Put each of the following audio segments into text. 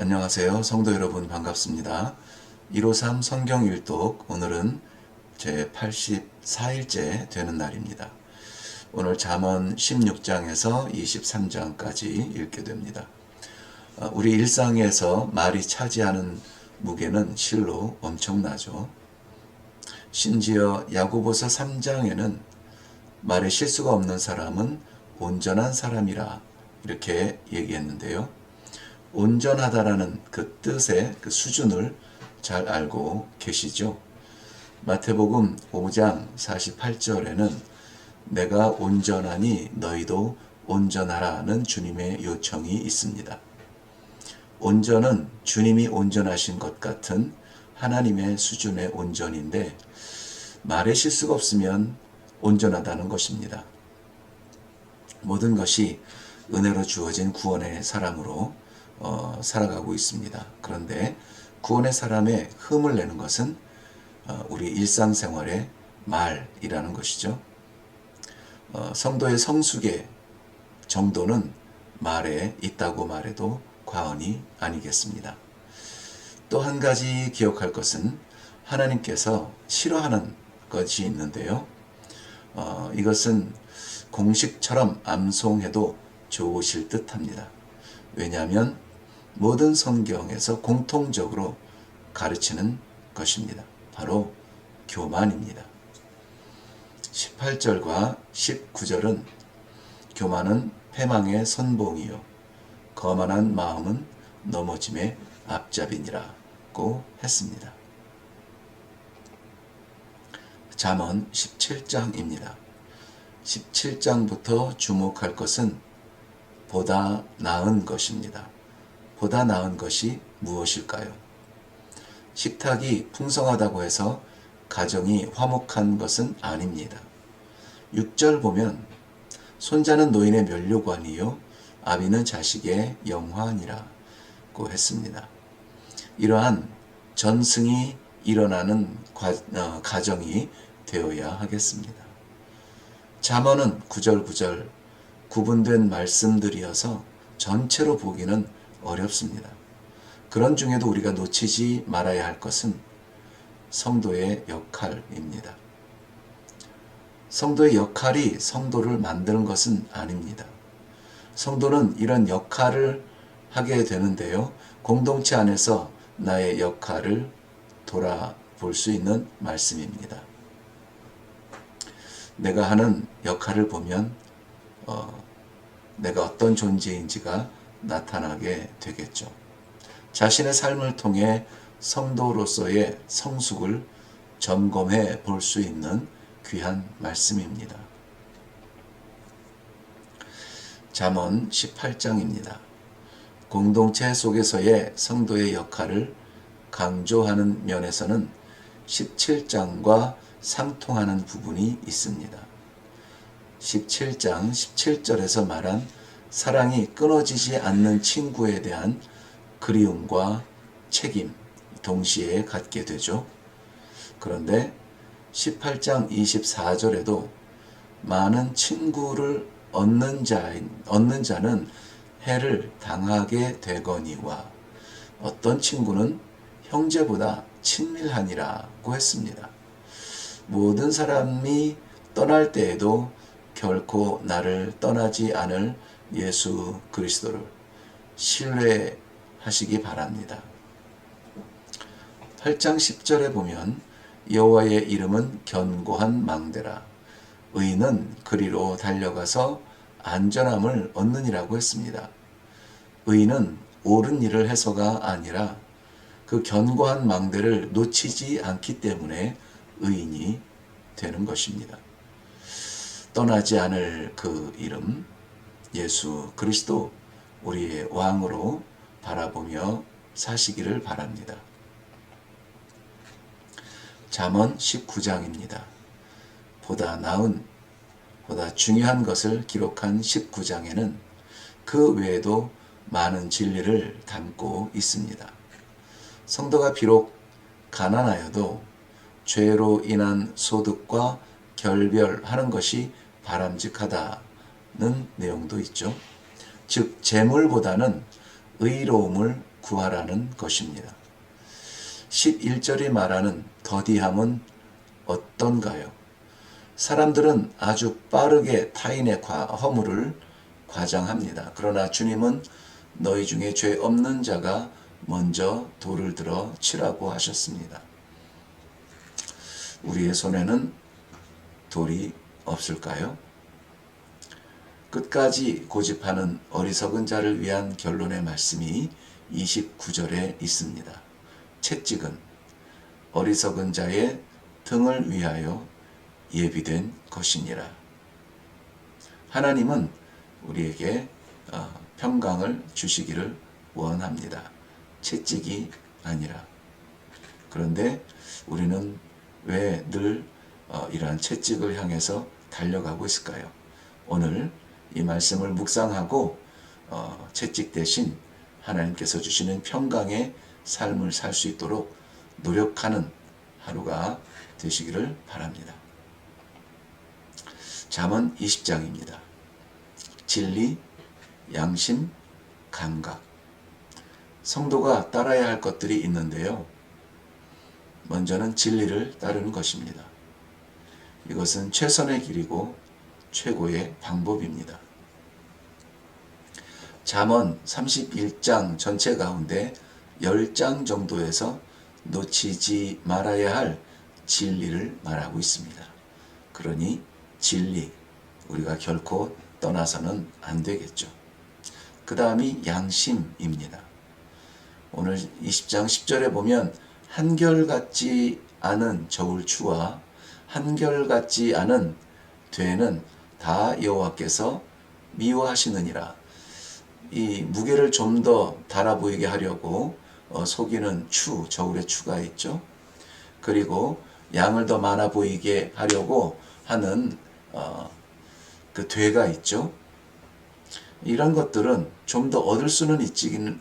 안녕하세요. 성도 여러분 반갑습니다. 153 성경 일독, 오늘은 제 84일째 되는 날입니다. 오늘 잠언 16장에서 23장까지 읽게 됩니다. 우리 일상에서 말이 차지하는 무게는 실로 엄청나죠. 심지어 야고보서 3장에는 말에 실수가 없는 사람은 온전한 사람이라 이렇게 얘기했는데요. 온전하다라는 그 뜻의 그 수준을 잘 알고 계시죠? 마태복음 5장 48절에는 내가 온전하니 너희도 온전하라는 주님의 요청이 있습니다. 온전은 주님이 온전하신 것 같은 하나님의 수준의 온전인데 말에 실수가 없으면 온전하다는 것입니다. 모든 것이 은혜로 주어진 구원의 사람으로 살아가고 있습니다. 그런데 구원의 사람에 흠을 내는 것은 우리 일상생활의 말이라는 것이죠. 성도의 성숙의 정도는 말에 있다고 말해도 과언이 아니겠습니다. 또 한 가지 기억할 것은 하나님께서 싫어하는 것이 있는데요. 이것은 공식처럼 암송해도 좋으실 듯합니다. 왜냐하면 모든 성경에서 공통적으로 가르치는 것입니다. 바로 교만입니다. 18절과 19절은 교만은 패망의 선봉이요 거만한 마음은 넘어짐의 앞잡이니라고 했습니다. 잠언 17장입니다. 17장부터 주목할 것은 보다 나은 것입니다. 보다 나은 것이 무엇일까요? 식탁이 풍성하다고 해서 가정이 화목한 것은 아닙니다. 6절 보면 손자는 노인의 면류관이요 아비는 자식의 영화니라고 했습니다. 이러한 전승이 일어나는 가정이 되어야 하겠습니다. 잠언은 9절 9절 구분된 말씀들이어서 전체로 보기는 어렵습니다. 그런 중에도 우리가 놓치지 말아야 할 것은 성도의 역할입니다. 성도의 역할이 성도를 만드는 것은 아닙니다. 성도는 이런 역할을 하게 되는데요. 공동체 안에서 나의 역할을 돌아볼 수 있는 말씀입니다. 내가 하는 역할을 보면 내가 어떤 존재인지가 나타나게 되겠죠. 자신의 삶을 통해 성도로서의 성숙을 점검해 볼 수 있는 귀한 말씀입니다. 잠언 18장입니다. 공동체 속에서의 성도의 역할을 강조하는 면에서는 17장과 상통하는 부분이 있습니다. 17장 17절에서 말한 사랑이 끊어지지 않는 친구에 대한 그리움과 책임 동시에 갖게 되죠. 그런데 18장 24절에도 많은 친구를 얻는 자는 해를 당하게 되거니와 어떤 친구는 형제보다 친밀하니라고 했습니다. 모든 사람이 떠날 때에도 결코 나를 떠나지 않을 예수 그리스도를 신뢰하시기 바랍니다. 8장 10절에 보면 여호와의 이름은 견고한 망대라 의인은 그리로 달려가서 안전함을 얻느니라고 했습니다. 의인은 옳은 일을 해서가 아니라 그 견고한 망대를 놓치지 않기 때문에 의인이 되는 것입니다. 떠나지 않을 그 이름 예수 그리스도 우리의 왕으로 바라보며 사시기를 바랍니다. 잠언 19장입니다. 보다 나은, 보다 중요한 것을 기록한 19장에는 그 외에도 많은 진리를 담고 있습니다. 성도가 비록 가난하여도 죄로 인한 소득과 결별하는 것이 바람직하다는 내용도 있죠. 즉 재물보다는 의로움을 구하라는 것입니다. 11절이 말하는 더디함은 어떤가요? 사람들은 아주 빠르게 타인의 허물을 과장합니다. 그러나 주님은 너희 중에 죄 없는 자가 먼저 돌을 들어 치라고 하셨습니다. 우리의 손에는 돌이 없을까요? 끝까지 고집하는 어리석은 자를 위한 결론의 말씀이 29절에 있습니다. 채찍은 어리석은 자의 등을 위하여 예비된 것이니라. 하나님은 우리에게 평강을 주시기를 원합니다. 채찍이 아니라. 그런데 우리는 왜 늘 이러한 채찍을 향해서 달려가고 있을까요? 오늘 이 말씀을 묵상하고 채찍 대신 하나님께서 주시는 평강의 삶을 살 수 있도록 노력하는 하루가 되시기를 바랍니다. 잠언 20장입니다. 진리, 양심, 감각. 성도가 따라야 할 것들이 있는데요. 먼저는 진리를 따르는 것입니다. 이것은 최선의 길이고 최고의 방법입니다. 잠언 31장 전체 가운데 10장 정도에서 놓치지 말아야 할 진리를 말하고 있습니다. 그러니 진리, 우리가 결코 떠나서는 안 되겠죠. 그 다음이 양심입니다. 오늘 20장 10절에 보면 한결같지 않은 저울추와 한결같지 않은 되는 다 여호와께서 미워하시느니라. 이 무게를 좀 더 달아 보이게 하려고 속이는 추, 저울의 추가 있죠. 그리고 양을 더 많아 보이게 하려고 하는 그 되가 있죠. 이런 것들은 좀 더 얻을 수는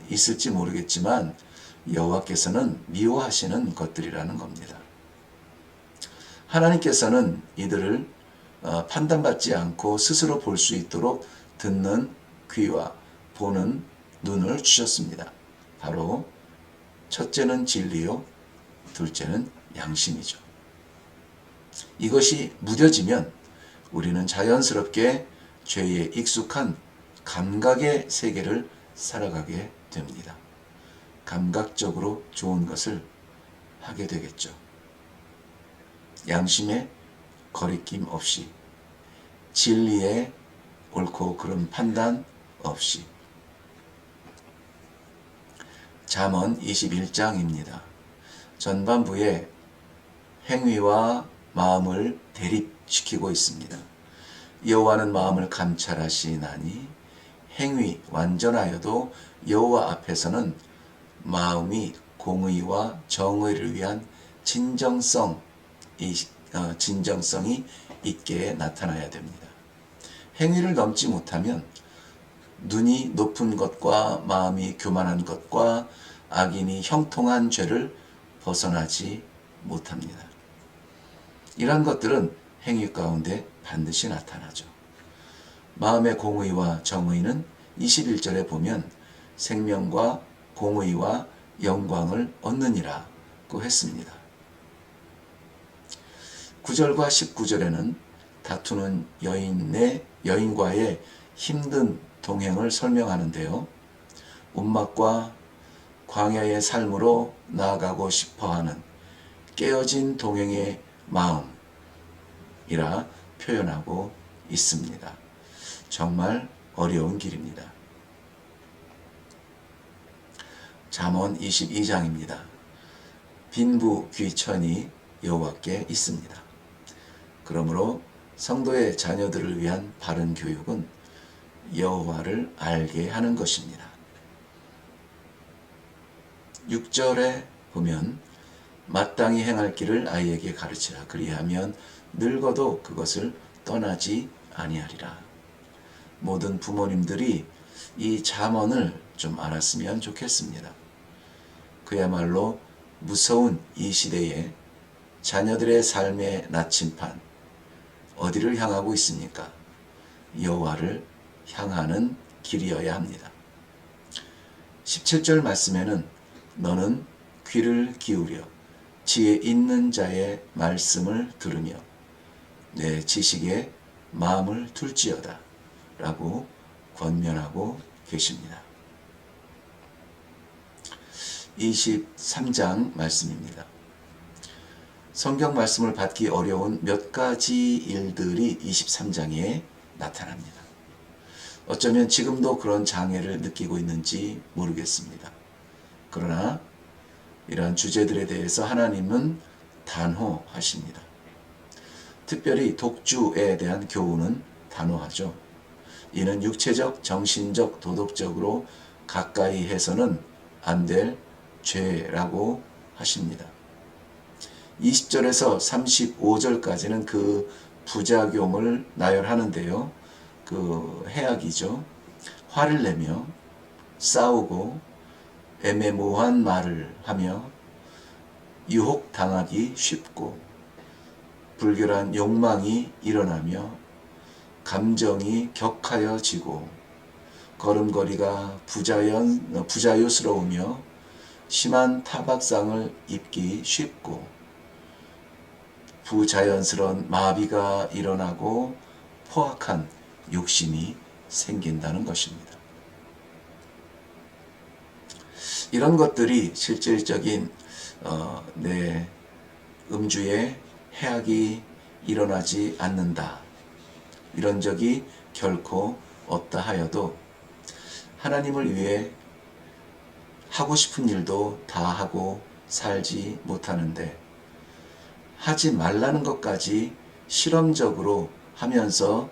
있을지 모르겠지만 여호와께서는 미워하시는 것들이라는 겁니다. 하나님께서는 이들을 판단받지 않고 스스로 볼 수 있도록 듣는 귀와 보는 눈을 주셨습니다. 바로 첫째는 진리요, 둘째는 양심이죠. 이것이 무뎌지면 우리는 자연스럽게 죄에 익숙한 감각의 세계를 살아가게 됩니다. 감각적으로 좋은 것을 하게 되겠죠. 양심에 거리낌 없이, 진리에 옳고 그른 판단 없이. 잠언 21장입니다. 전반부에 행위와 마음을 대립시키고 있습니다. 여호와는 마음을 감찰하시나니 행위 완전하여도 여호와 앞에서는 마음이 공의와 정의를 위한 진정성이 있게 나타나야 됩니다. 행위를 넘지 못하면 눈이 높은 것과 마음이 교만한 것과 악인이 형통한 죄를 벗어나지 못합니다. 이러한 것들은 행위 가운데 반드시 나타나죠. 마음의 공의와 정의는 21절에 보면 생명과 공의와 영광을 얻느니라고 했습니다. 9절과 19절에는 다투는 여인과의 힘든 동행을 설명하는데요. 운막과 광야의 삶으로 나아가고 싶어하는 깨어진 동행의 마음이라 표현하고 있습니다. 정말 어려운 길입니다. 잠언 22장입니다. 빈부 귀천이 여호와께 있습니다. 그러므로 성도의 자녀들을 위한 바른 교육은 여호와를 알게 하는 것입니다. 6절에 보면 마땅히 행할 길을 아이에게 가르치라. 그리하면 늙어도 그것을 떠나지 아니하리라. 모든 부모님들이 이 잠언을 좀 알았으면 좋겠습니다. 그야말로 무서운 이 시대에 자녀들의 삶의 나침판 어디를 향하고 있습니까? 여호와를 향하는 길이어야 합니다. 17절 말씀에는 너는 귀를 기울여 지혜 있는 자의 말씀을 들으며 내 지식에 마음을 둘지어다 라고 권면하고 계십니다. 23장 말씀입니다. 성경 말씀을 받기 어려운 몇 가지 일들이 23장에 나타납니다. 어쩌면 지금도 그런 장애를 느끼고 있는지 모르겠습니다. 그러나 이러한 주제들에 대해서 하나님은 단호하십니다. 특별히 독주에 대한 교훈은 단호하죠. 이는 육체적, 정신적, 도덕적으로 가까이 해서는 안 될 죄라고 하십니다. 20절에서 35절까지는 그 부작용을 나열하는데요. 그 해악이죠. 화를 내며 싸우고 애매모호한 말을 하며 유혹당하기 쉽고 불결한 욕망이 일어나며 감정이 격하여지고 걸음걸이가 부자유스러우며 심한 타박상을 입기 쉽고 부자연스러운 마비가 일어나고 포악한 욕심이 생긴다는 것입니다. 이런 것들이 실질적인 내 음주에 해악이 일어나지 않는다. 이런 적이 결코 없다 하여도 하나님을 위해 하고 싶은 일도 다 하고 살지 못하는데 하지 말라는 것까지 실험적으로 하면서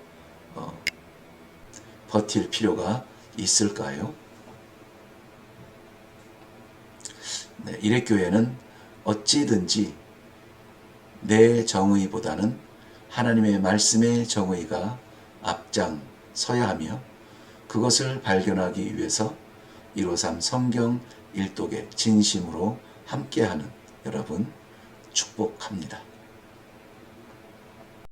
버틸 필요가 있을까요? 네, 일회교회는 어찌든지 내 정의보다는 하나님의 말씀의 정의가 앞장서야 하며 그것을 발견하기 위해서 153 성경 일독에 진심으로 함께하는 여러분 축복합니다.